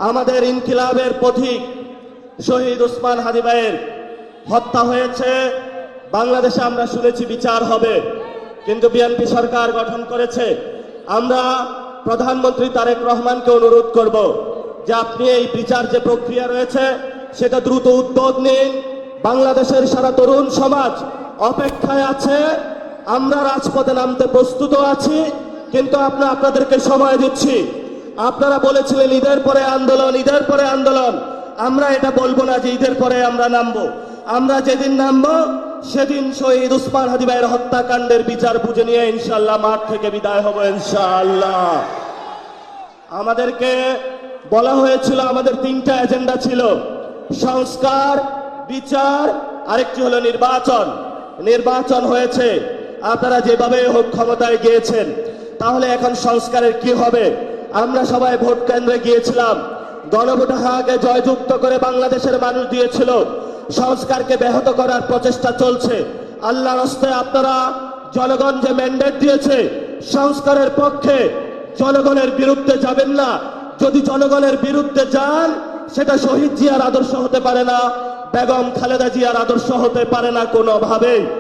আমাদের ইনকিলাবের পথিক শহীদ ওসমান হাদি ভাইয়ের হত্যা হয়েছে। বাংলাদেশে আমরা শুনেছি বিচার হবে, কিন্তু বিএনপি সরকার গঠন করেছে। আমরা প্রধানমন্ত্রী তারেক রহমানকে অনুরোধ করব যে আপনি এই বিচার যে প্রক্রিয়া রয়েছে সেটা দ্রুত উদ্যোগ নিন। বাংলাদেশের সারা তরুণ সমাজ অপেক্ষায় আছে, আমরা রাজপথে নামতে প্রস্তুত আছি, কিন্তু আমরা আপনাদেরকে সময় দিচ্ছি। আপনারা বলেছিলেন ঈদের পরে আন্দোলন, ঈদের পরে আন্দোলন। আমরা এটা বলবো না যে ঈদের পরে আমরা নামবো। আমরা যেদিন নামবো সেদিন শহীদ ওসমান হাদি ভাইয়ের হত্যাকাণ্ডের বিচার বুঝে নিয়ে ইনশাআল্লাহ মাঠ থেকে বিদায় হব ইনশাআল্লাহ। আমাদেরকে বলা হয়েছিল আমাদের 3টা এজেন্ডা ছিল, সংস্কার, বিচার, আরেকটি হলো নির্বাচন। নির্বাচন হয়েছে, আপনারা যেভাবে হোক ক্ষমতায় গিয়েছেন, তাহলে এখন সংস্কারের কি হবে? আমরা সবাই ভোট কেন্দ্রে গিয়েছিলাম, গণভোটে হাকে জয়যুক্ত করে বাংলাদেশের মানুষ দিয়েছিল। সংস্কারকে ব্যাহত করার প্রচেষ্টা চলছে। আল্লাহর হস্তে আপনারা জনগণ যে ম্যান্ডেট দিয়েছে সংস্কারের পক্ষে, জনগণের বিরুদ্ধে যাবেন না। যদি জনগণের বিরুদ্ধে যান সেটা শহীদ জিয়ার আদর্শ হতে পারে না, বেগম খালেদা জিয়ার আদর্শ হতে পারে না কোনোভাবেই।